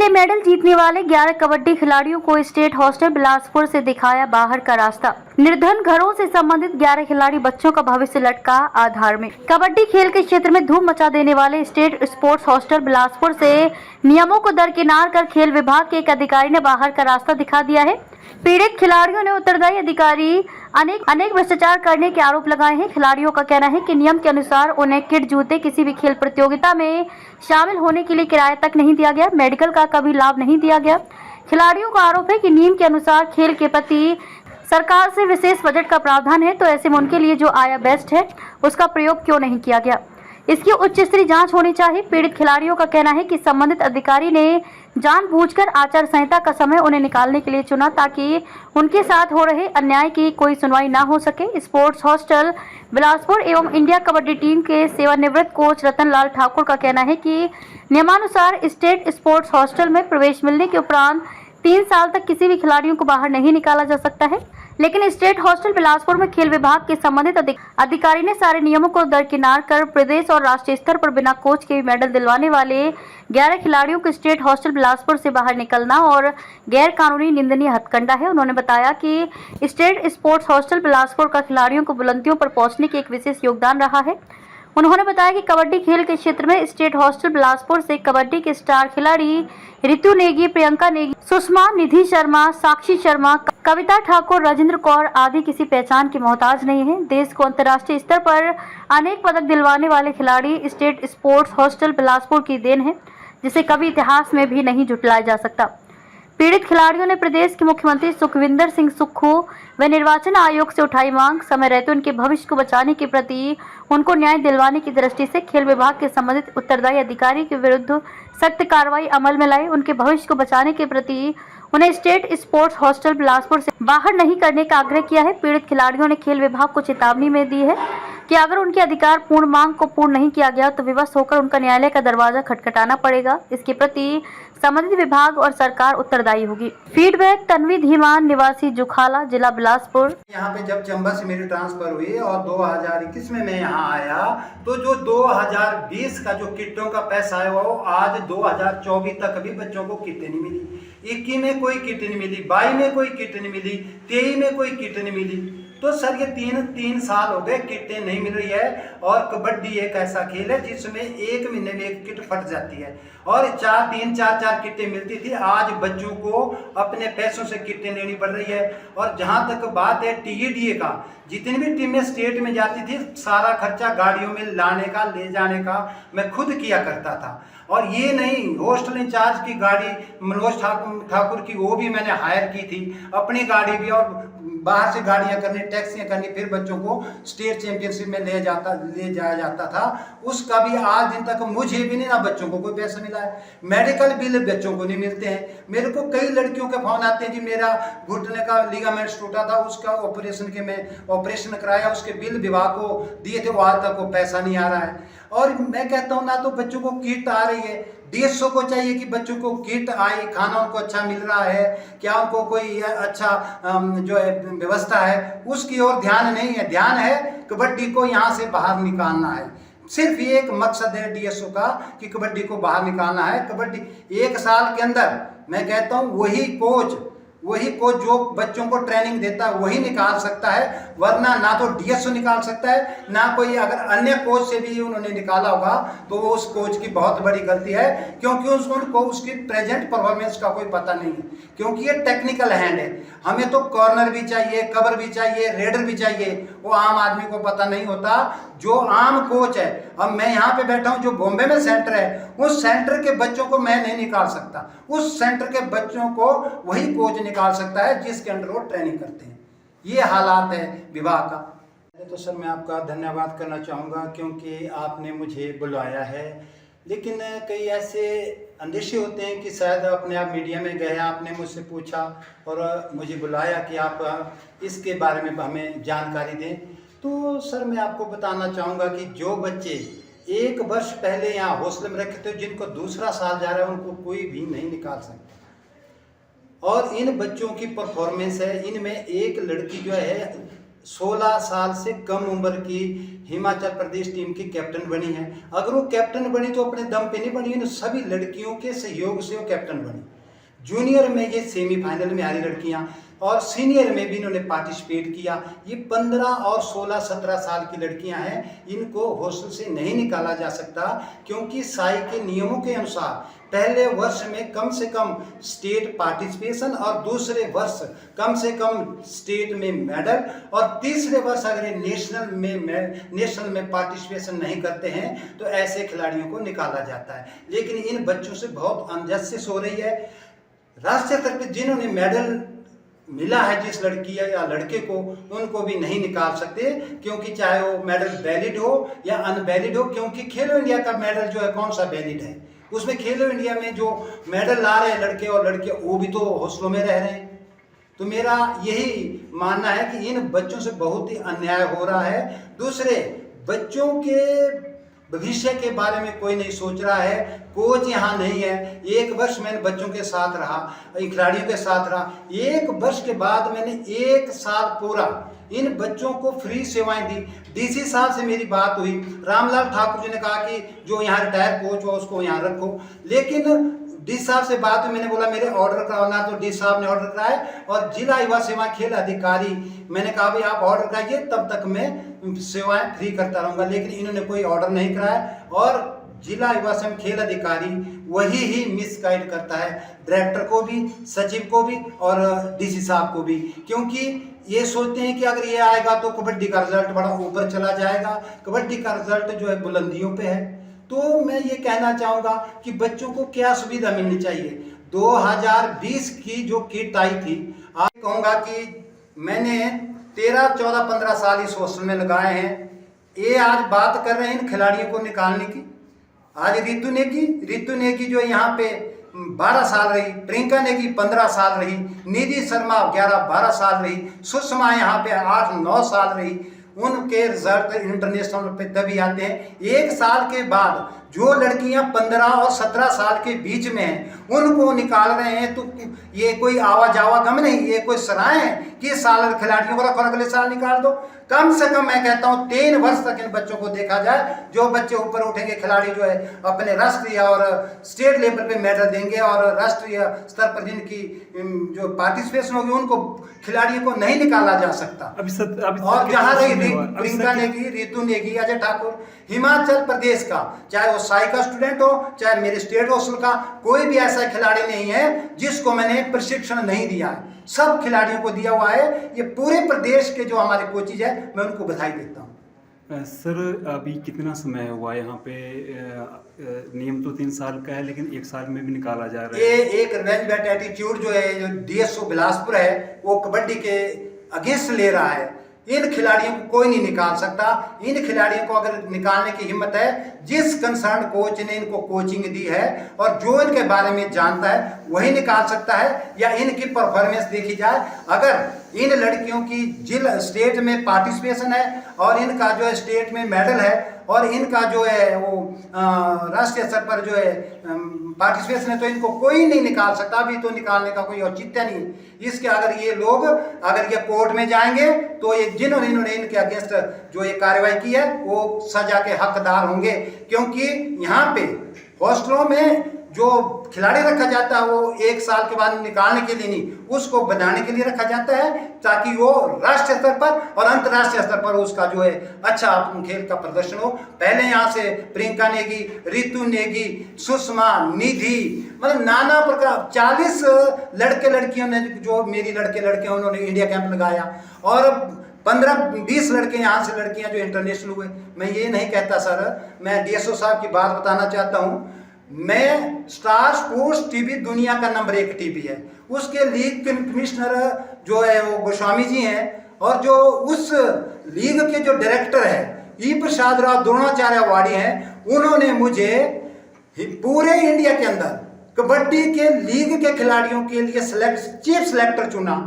के मेडल जीतने वाले 11 कबड्डी खिलाड़ियों को स्टेट हॉस्टल बिलासपुर से दिखाया बाहर का रास्ता। निर्धन घरों से संबंधित 11 खिलाड़ी बच्चों का भविष्य लटका आधार में। कबड्डी खेल के क्षेत्र में धूम मचा देने वाले स्टेट स्पोर्ट्स हॉस्टल बिलासपुर से नियमों को दरकिनार कर खेल विभाग के एक अधिकारी ने बाहर का रास्ता दिखा दिया है। पीड़ित खिलाड़ियों ने उत्तरदायी अधिकारी अनेक भ्रष्टाचार करने के आरोप लगाए हैं। खिलाड़ियों का कहना है कि नियम के अनुसार उन्हें किट, जूते, किसी भी खेल प्रतियोगिता में शामिल होने के लिए किराया तक नहीं दिया गया, मेडिकल का कभी लाभ नहीं दिया गया। खिलाड़ियों का आरोप है कि नियम के अनुसार खेल के प्रति सरकार से विशेष बजट का प्रावधान है, तो ऐसे में उनके लिए जो आया बेस्ट है उसका प्रयोग क्यों नहीं किया गया। इसकी उच्च स्तरीय जांच होनी चाहिए। पीड़ित खिलाड़ियों का कहना है कि संबंधित अधिकारी ने जानबूझकर आचार संहिता का समय उन्हें निकालने के लिए चुना ताकि उनके साथ हो रहे अन्याय की कोई सुनवाई ना हो सके। स्पोर्ट्स हॉस्टल बिलासपुर एवं इंडिया कबड्डी टीम के सेवानिवृत्त कोच रतन लाल ठाकुर का कहना है कि नियमानुसार स्टेट स्पोर्ट्स हॉस्टल में प्रवेश मिलने के उपरांत 3 साल तक किसी भी खिलाड़ियों को बाहर नहीं निकाला जा सकता है। लेकिन स्टेट हॉस्टल बिलासपुर में खेल विभाग के संबंधित अधिकारी ने सारे नियमों को दरकिनार कर प्रदेश और राष्ट्रीय स्तर पर बिना कोच के मेडल दिलवाने वाले 11 खिलाड़ियों को स्टेट हॉस्टल बिलासपुर से बाहर निकलना और गैर कानूनी निंदनीय हथकंडा है। उन्होंने बताया कि स्टेट स्पोर्ट्स हॉस्टल बिलासपुर का खिलाड़ियों को बुलंदियों पर पहुंचने की एक विशेष योगदान रहा है। उन्होंने बताया कि कबड्डी खेल के क्षेत्र में स्टेट हॉस्टल बिलासपुर से कबड्डी के स्टार खिलाड़ी रितु नेगी, प्रियंका नेगी, सुषमा, निधि शर्मा, साक्षी शर्मा, कविता ठाकुर, राजेंद्र कौर आदि किसी पहचान के मोहताज नहीं है। देश को अंतर्राष्ट्रीय स्तर पर अनेक पदक दिलवाने वाले खिलाड़ी स्टेट स्पोर्ट्स हॉस्टल बिलासपुर की देन है, जिसे कभी इतिहास में भी नहीं जुटलाया जा सकता। पीड़ित खिलाड़ियों ने प्रदेश के मुख्यमंत्री सुखविंदर सिंह सुक्खू व निर्वाचन आयोग से उठाई मांग। समय रहते उनके भविष्य को बचाने के प्रति उनको न्याय दिलवाने की दृष्टि से खेल विभाग के संबंधित उत्तरदायी अधिकारी के विरुद्ध सख्त कार्रवाई अमल में लाए। उनके भविष्य को बचाने के प्रति उन्हें स्टेट स्पोर्ट्स हॉस्टल बिलासपुर से बाहर नहीं करने का आग्रह किया है। पीड़ित खिलाड़ियों ने खेल विभाग को चेतावनी में दी है कि अगर उनके अधिकार पूर्ण मांग को पूर्ण नहीं किया गया तो विवश होकर उनका न्यायालय का दरवाजा खटखटाना पड़ेगा। इसके प्रति संबंधित विभाग और सरकार उत्तरदायी होगी। फीडबैक तन्वी धीमान, निवासी जुखाला, जिला बिलासपुर। यहाँ पे जब चंबा से मेरी ट्रांसफर हुई और 2021 में मैं यहाँ आया तो जो 2020 का जो किटों का पैसा है वो आज 2024 तक भी बच्चों को किट नहीं मिली। 21 में कोई किट नहीं मिली, 22 में कोई किट नहीं मिली, 23 में कोई किट नहीं मिली। तो सर ये तीन साल हो गए किटें नहीं मिल रही है। और कबड्डी एक ऐसा खेल है जिसमें 1 महीने में एक किट फट जाती है और 4 किटें मिलती थी। आज बच्चों को अपने पैसों से किटें लेनी पड़ रही है। और जहाँ तक बात है TDA का, जितनी भी टीमें स्टेट में जाती थी सारा खर्चा गाड़ियों में लाने का ले जाने का मैं खुद किया करता था। और ये नहीं, हॉस्टल इंचार्ज की गाड़ी मनोज ठाकुर की वो भी मैंने हायर की थी, अपनी गाड़ी भी, और बाहर से गाड़ियां करनी, टैक्सियां करनी, फिर बच्चों को स्टेट चैंपियनशिप में ले जाया जाता था। उसका भी आज दिन तक मुझे भी नहीं, ना बच्चों को कोई पैसा मिला है। मेडिकल बिल बच्चों को नहीं मिलते हैं। मेरे को कई लड़कियों के फोन आते हैं कि मेरा घुटने का लिगामेंट्स टूटा था, उसका ऑपरेशन के मैं ऑपरेशन कराया, उसके बिल विभाग को दिए थे, वो आज तक वो पैसा नहीं आ रहा है। और मैं कहता हूँ ना तो बच्चों को किट आ रही है, DSO को चाहिए कि बच्चों को किट आए, खाना उनको अच्छा मिल रहा है, क्या उनको कोई अच्छा जो है व्यवस्था है, उसकी ओर ध्यान नहीं है। ध्यान है कबड्डी को यहाँ से बाहर निकालना है। सिर्फ ये एक मकसद है DSO का कि कबड्डी को बाहर निकालना है। कबड्डी 1 साल के अंदर मैं कहता हूँ वही कोच जो बच्चों को ट्रेनिंग देता है वही निकाल सकता है, वरना ना तो DSO निकाल सकता है, ना कोई अगर अन्य कोच से भी उन्होंने निकाला होगा तो वो उस कोच की बहुत बड़ी गलती है, क्योंकि उनको उसकी प्रेजेंट परफॉर्मेंस का कोई पता नहीं है। क्योंकि ये टेक्निकल हैंड है, हमें तो कॉर्नर भी चाहिए, कवर भी चाहिए, रेडर भी चाहिए, वो आम आदमी को पता नहीं होता। जो आम कोच है, अब मैं यहाँ पे बैठा हूँ, जो बॉम्बे में सेंटर है, उस सेंटर के बच्चों को मैं नहीं निकाल सकता, उस सेंटर के बच्चों को वही कोच निकाल सकता है जिसके अंडर वो ट्रेनिंग करते हैं। ये हालात है विभाग का। तो सर मैं आपका धन्यवाद करना चाहूँगा क्योंकि आपने मुझे बुलाया है। लेकिन कई ऐसे अंदेशे होते हैं कि शायद अपने आप मीडिया में गए, आपने मुझसे पूछा और मुझे बुलाया कि आप इसके बारे में हमें जानकारी दें। तो सर मैं आपको बताना चाहूँगा कि जो बच्चे 1 वर्ष पहले यहाँ हॉस्टल में रखे थे, जिनको दूसरा साल जा रहा है, उनको कोई भी नहीं निकाल सकता। और इन बच्चों की परफॉर्मेंस है, इनमें एक लड़की जो है 16 साल से कम उम्र की हिमाचल प्रदेश टीम की कैप्टन बनी है। अगर वो कैप्टन बनी तो अपने दम पे नहीं बनी, इन सभी लड़कियों के सहयोग से वो कैप्टन बनी। जूनियर में ये सेमीफाइनल में आ रही लड़कियां और सीनियर में भी इन्होंने पार्टिसिपेट किया। ये 15 और 16-17 साल की लड़कियां हैं, इनको हॉस्टल से नहीं निकाला जा सकता, क्योंकि साई के नियमों के अनुसार पहले वर्ष में कम से कम स्टेट पार्टिसिपेशन और दूसरे वर्ष कम से कम स्टेट में मेडल और तीसरे वर्ष अगर ये नेशनल में पार्टिसिपेशन नहीं करते हैं तो ऐसे खिलाड़ियों को निकाला जाता है। लेकिन इन बच्चों से बहुत अनजस्टिस हो रही है। राष्ट्रीय स्तर पर जिन्होंने मेडल मिला है जिस लड़की या लड़के को, उनको भी नहीं निकाल सकते, क्योंकि चाहे वो मेडल वैलिड हो या अनवैलिड हो, क्योंकि खेलो इंडिया का मेडल जो है कौन सा वैलिड है, उसमें खेलो इंडिया में जो मेडल ला रहे हैं लड़के और लड़कियां वो भी तो हॉस्टलों में रह रहे हैं। तो मेरा यही मानना है कि इन बच्चों से बहुत ही अन्याय हो रहा है। दूसरे बच्चों के भविष्य के बारे में कोई नहीं सोच रहा है। कोच यहाँ नहीं है। एक वर्ष मैंने बच्चों के साथ रहा, खिलाड़ियों के साथ रहा। एक वर्ष के बाद मैंने एक साल पूरा इन बच्चों को फ्री सेवाएं दी। डीसी साहब से मेरी बात हुई, रामलाल ठाकुर जी ने कहा कि जो यहाँ रिटायर कोच हो उसको यहाँ रखो, लेकिन डी साहब से बात हुई, मैंने बोला मेरे ऑर्डर कराना, तो डी साहब ने ऑर्डर कराया और जिला युवा सेवा खेल अधिकारी, मैंने कहा भाई आप ऑर्डर कराइए तब तक मैं सेवाएं फ्री करता रहूँगा, लेकिन इन्होंने कोई ऑर्डर नहीं कराया और जिला युवा सेवा खेल अधिकारी वही ही मिसगाइड करता है, डायरेक्टर को भी, सचिव को भी और डीसी साहब को भी, क्योंकि ये सोचते हैं कि अगर ये आएगा तो कबड्डी का रिजल्ट बड़ा ऊपर चला जाएगा। कबड्डी का रिजल्ट जो है बुलंदियों पे है। तो मैं ये कहना चाहूँगा कि बच्चों को क्या सुविधा मिलनी चाहिए। 2020 की जो किट आई थी, आज कहूँगा कि मैंने 13, 14, 15 साल इस हॉस्टल में लगाए हैं। ये आज बात कर रहे हैं इन खिलाड़ियों को निकालने की। आज रितु नेगी जो यहाँ पे 12 साल रही, प्रियंका नेगी 15 साल रही, निधि शर्मा 11-12 साल रही, सुषमा यहाँ पे 8-9 साल रही। उनके रिजल्ट इंटरनेशनल पे तभी आते हैं। एक साल के बाद जो लड़कियां 15 और 17 साल के बीच में हैं उनको निकाल रहे हैं, तो ये कोई आवा जावा गम नहीं, ये कोई सराय है कि इस साल खिलाड़ियों को रखो अगले साल निकाल दो। कम से कम मैं कहता हूँ 3 वर्ष तक इन बच्चों को देखा जाए। जो बच्चे ऊपर उठेंगे खिलाड़ी जो है अपने राष्ट्रीय और स्टेट लेवल पे मेडल देंगे और राष्ट्रीय स्तर पर जिनकी जो पार्टिसिपेशन होगी उनको खिलाड़ियों को नहीं निकाला जा सकता। और जहाँ रही प्रियंका नेगी, रितु नेगी, अजय ठाकुर, हिमाचल प्रदेश का चाहे वो साई का स्टूडेंट हो चाहे मेरे स्टेट हॉस्टल का, कोई भी ऐसा खिलाड़ी नहीं है जिसको मैंने प्रशिक्षण नहीं दिया है। सब खिलाड़ियों को दिया हुआ है। ये पूरे प्रदेश के जो हमारे कोचिज है मैं उनको बधाई देता हूँ। सर अभी कितना समय हुआ यहाँ पे? नियम तो 3 साल का है, लेकिन 1 साल में भी निकाला जा रहा है। ये एक रिवेंज बैट एटीट्यूड जो है, जो डीएसओ बिलासपुर है वो कबड्डी के अगेंस्ट ले रहा है। इन खिलाड़ियों को कोई नहीं निकाल सकता। इन खिलाड़ियों को अगर निकालने की हिम्मत है, जिस कंसर्न कोच ने इनको कोचिंग दी है और जो इनके बारे में जानता है वही निकाल सकता है, या इनकी परफॉर्मेंस देखी जाए। अगर इन लड़कियों की जिला स्टेट में पार्टिसिपेशन है और इनका जो है स्टेट में मेडल है और इनका जो है वो राष्ट्रीय स्तर पर जो है पार्टिसिपेशन है, तो इनको कोई नहीं निकाल सकता। अभी तो निकालने का कोई औचित्य नहीं। इसके अगर ये लोग अगर ये कोर्ट में जाएंगे तो ये इन्होंने इनके अगेंस्ट जो ये कार्रवाई की है वो सजा के हकदार होंगे, क्योंकि यहाँ पे हॉस्टलों में जो खिलाड़ी रखा जाता है वो 1 साल के बाद निकालने के लिए नहीं, उसको बनाने के लिए रखा जाता है ताकि वो राष्ट्रीय स्तर पर और अंतर्राष्ट्रीय स्तर पर उसका जो है अच्छा खेल का प्रदर्शन हो। पहले यहाँ से प्रियंका नेगी, रितु नेगी, सुषमा, निधि, मतलब नाना प्रकार 40 लड़के लड़कियों ने, जो मेरी लड़के उन्होंने इंडिया कैंप लगाया और 15-20 लड़के यहाँ से लड़कियाँ जो इंटरनेशनल हुए। मैं ये नहीं कहता सर, मैं डीएसओ साहब की बात बताना चाहता हूँ। मैं स्टार स्पोर्ट्स टीवी दुनिया का नंबर 1 टीवी है, उसके लीग कमिश्नर जो है वो गोस्वामी जी हैं और जो उस लीग के जो डायरेक्टर है ई प्रसाद राव द्रोणाचार्य अवार्डी हैं, उन्होंने मुझे पूरे इंडिया के अंदर कबड्डी के लीग के खिलाड़ियों के लिए चीफ सेलेक्टर चुना।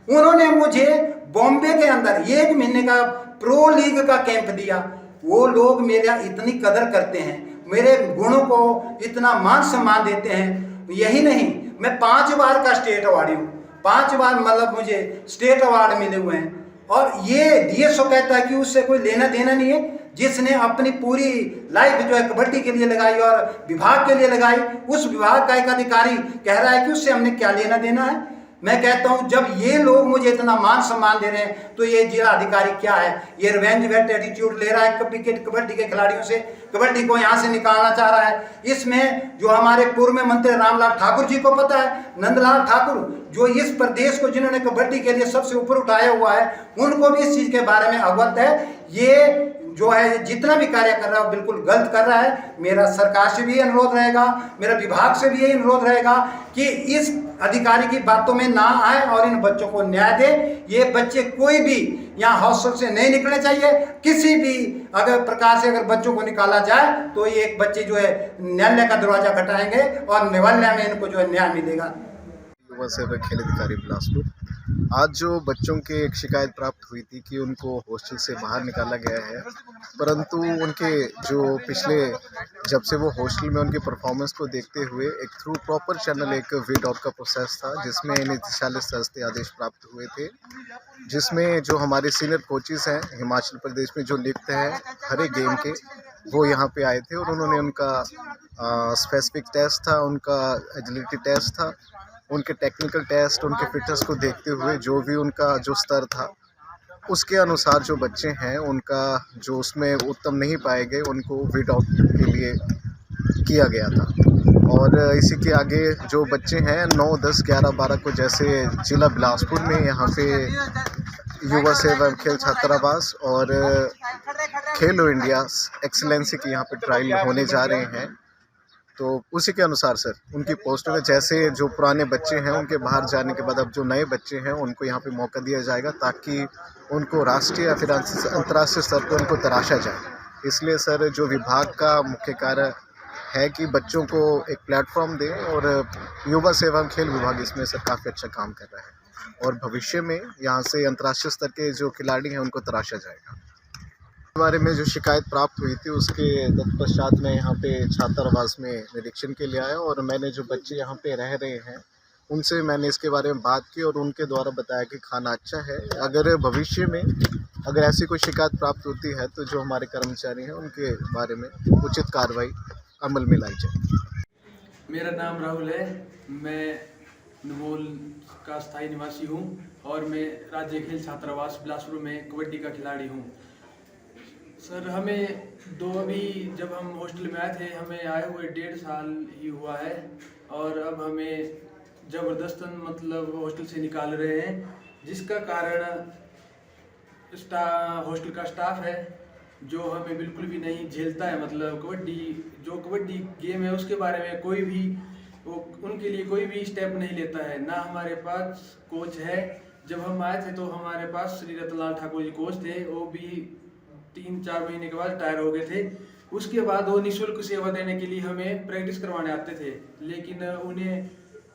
उन्होंने मुझे बॉम्बे के अंदर 1 महीने का प्रो लीग का कैंप दिया। वो लोग मेरा इतनी कदर करते हैं, मेरे गुणों को इतना मान सम्मान देते हैं। यही नहीं, मैं 5 बार का स्टेट अवार्डी हूँ, 5 बार मतलब मुझे स्टेट अवार्ड मिले हुए हैं। और ये डीएसओ कहता है कि उससे कोई लेना देना नहीं है। जिसने अपनी पूरी लाइफ जो है कबड्डी के लिए लगाई और विभाग के लिए लगाई, उस विभाग का एक अधिकारी कह रहा है कि उससे हमने क्या लेना देना है। मैं कहता हूं जब ये लोग मुझे इतना मान सम्मान दे रहे हैं तो ये जिला अधिकारी क्या है, ये रिवेंज वेट एटीट्यूड ले रहा है कबड्डी के खिलाड़ियों से, कबड्डी को यहाँ से निकालना चाह रहा है। इसमें जो हमारे पूर्व में मंत्री रामलाल ठाकुर जी को पता है, नंदलाल ठाकुर जो इस प्रदेश को जिन्होंने कबड्डी के लिए सबसे ऊपर उठाया हुआ है, उनको भी इस चीज के बारे में अवगत है। ये जो है जितना भी कार्य कर रहा है वो बिल्कुल गलत कर रहा है। मेरा सरकार से भी अनुरोध रहेगा, मेरा विभाग से भी यही अनुरोध रहेगा कि इस अधिकारी की बातों में ना आए और इन बच्चों को न्याय दे। ये बच्चे कोई भी यहाँ हॉस्टल से नहीं निकलने चाहिए। किसी भी अगर प्रकार से अगर बच्चों को निकाला जाए तो ये एक बच्चे जो है न्यायालय का दरवाजा खटाएंगे और न्यायालय में इनको जो है न्याय मिलेगा। युवा सेवक खेल अधिकारी बिलासपुर। आज जो बच्चों के एक शिकायत प्राप्त हुई थी कि उनको हॉस्टल से बाहर निकाला गया है, परंतु उनके जो पिछले जब से वो हॉस्टल में उनके परफॉर्मेंस को देखते हुए एक थ्रू प्रॉपर चैनल एक वेट आउट का प्रोसेस था जिसमें न्यायालय से आदेश प्राप्त हुए थे, जिसमें जो हमारे सीनियर कोचेस हैं हिमाचल प्रदेश में जो लिखते हैं हर एक गेम के, वो यहाँ पे आए थे और उन्होंने उनका स्पेसिफिक टेस्ट था, उनका एजिलिटी टेस्ट था, उनके टेक्निकल टेस्ट, उनके फिटनेस को देखते हुए जो भी उनका जो स्तर था उसके अनुसार जो बच्चे हैं उनका जो उसमें उत्तम नहीं पाए गए उनको वेट आउट के लिए किया गया था। और इसी के आगे जो बच्चे हैं 9, 10, 11, 12 को जैसे जिला बिलासपुर में यहाँ पे युवा सेवा खेल छात्रावास और खेलो इंडिया एक्सीलेंसी की यहाँ पे ट्रायल होने जा रहे हैं, तो उसी के अनुसार सर उनकी पोस्ट में जैसे जो पुराने बच्चे हैं उनके बाहर जाने के बाद अब जो नए बच्चे हैं उनको यहाँ पे मौका दिया जाएगा ताकि उनको राष्ट्रीय या फिर अंतर्राष्ट्रीय स्तर पर उनको तराशा जाए। इसलिए सर जो विभाग का मुख्य कार्य है कि बच्चों को एक प्लेटफॉर्म दें और युवा सेवा खेल विभाग इसमें सर काफ़ी अच्छा काम कर रहा है और भविष्य में यहाँ से अंतर्राष्ट्रीय स्तर के जो खिलाड़ी हैं उनको तराशा जाएगा। बारे में जो शिकायत प्राप्त हुई थी उसके तत्पश्चात मैं यहाँ पे छात्रावास में निरीक्षण के लिए आया और मैंने जो बच्चे यहाँ पे रह रहे हैं उनसे मैंने इसके बारे में बात की और उनके द्वारा बताया कि खाना अच्छा है। अगर भविष्य में अगर ऐसी कोई शिकायत प्राप्त होती है तो जो हमारे कर्मचारी हैं उनके बारे में उचित कार्रवाई अमल में लाई जाए। मेरा नाम राहुल है, मैं नमोल का स्थायी निवासी हूँ और मैं राज्य खेल छात्रावास बिलासपुर में कबड्डी का खिलाड़ी हूँ। सर हमें अभी जब हम हॉस्टल में आए थे हमें आए हुए 1.5 साल ही हुआ है और अब हमें ज़बरदस्तन मतलब हॉस्टल से निकाल रहे हैं, जिसका कारण हॉस्टल का स्टाफ है जो हमें बिल्कुल भी नहीं झेलता है। मतलब कबड्डी गेम है उसके बारे में कोई भी उनके लिए कोई भी स्टेप नहीं लेता है। ना हमारे पास कोच है। जब हम आए थे तो हमारे पास श्री रतनलाल ठाकुर जी कोच थे, वो भी 3-4 महीने के बाद रिटायर हो गए थे। उसके बाद वो निःशुल्क सेवा देने के लिए हमें प्रैक्टिस करवाने आते थे, लेकिन उन्हें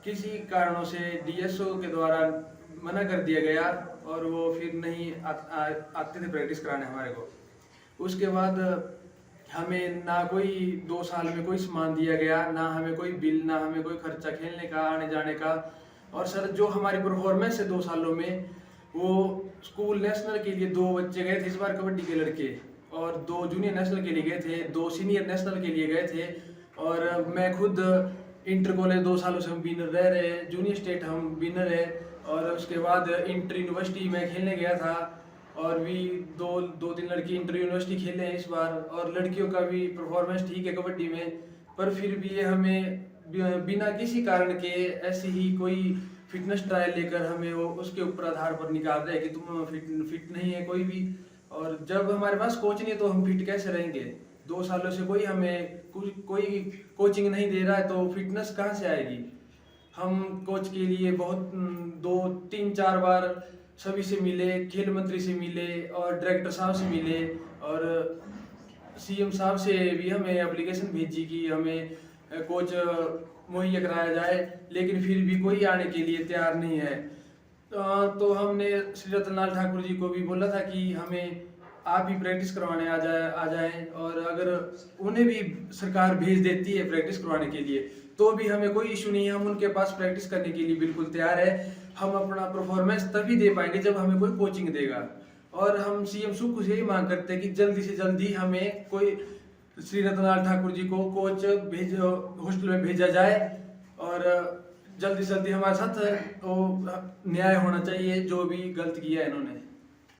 किसी कारणों से डीएसओ के द्वारा मना कर दिया गया और वो फिर नहीं आते थे प्रैक्टिस कराने हमारे को। उसके बाद हमें ना कोई 2 साल में कोई सामान दिया गया, ना हमें कोई बिल, ना हमें कोई खर्चा खेलने का आने जाने का। और सर जो हमारी परफॉर्मेंस है 2 सालों में, वो स्कूल नेशनल के लिए 2 बच्चे गए थे इस बार कबड्डी के लड़के, और 2 जूनियर नेशनल के लिए गए थे, 2 सीनियर नेशनल के लिए गए थे। और मैं खुद इंटर कॉलेज 2 सालों से हम विनर रह रहे, जूनियर स्टेट हम विनर है। और उसके बाद इंटर यूनिवर्सिटी में खेलने गया था और भी 2-3 लड़की इंटर यूनिवर्सिटी खेले हैं इस बार, और लड़कियों का भी परफॉर्मेंस ठीक है कबड्डी में। पर फिर भी ये हमें बिना किसी कारण के ऐसे ही कोई फिटनेस ट्रायल लेकर हमें वो उसके ऊपर आधार पर निकाल रहे हैं कि तुम फिट नहीं है कोई भी। और जब हमारे पास कोच नहीं है तो हम फिट कैसे रहेंगे? 2 सालों से कोई हमें कोई कोचिंग नहीं दे रहा है तो फिटनेस कहाँ से आएगी? हम कोच के लिए बहुत 2-3-4 बार सभी से मिले, खेल मंत्री से मिले और डायरेक्टर साहब से मिले और सीएम साहब से भी हमें एप्लीकेशन भेजी कि हमें कोच मुहैया कराया जाए, लेकिन फिर भी कोई आने के लिए तैयार नहीं है। तो हमने श्री रतनलाल ठाकुर जी को भी बोला था कि हमें आप ही प्रैक्टिस करवाने आ जाएं, और अगर उन्हें भी सरकार भेज देती है प्रैक्टिस करवाने के लिए तो भी हमें कोई इशू नहीं है, हम उनके पास प्रैक्टिस करने के लिए बिल्कुल तैयार है। हम अपना परफॉर्मेंस तभी दे पाएंगे जब हमें कोई कोचिंग देगा। और हम सीएम सुक्कू से यही मांग करते हैं कि जल्दी से जल्दी हमें कोई श्री रतनलाल ठाकुर जी को कोच हॉस्टल में भेजा जाए और जल्दी से जल्दी हमारे साथ न्याय होना चाहिए जो भी गलत किया है इन्होंने।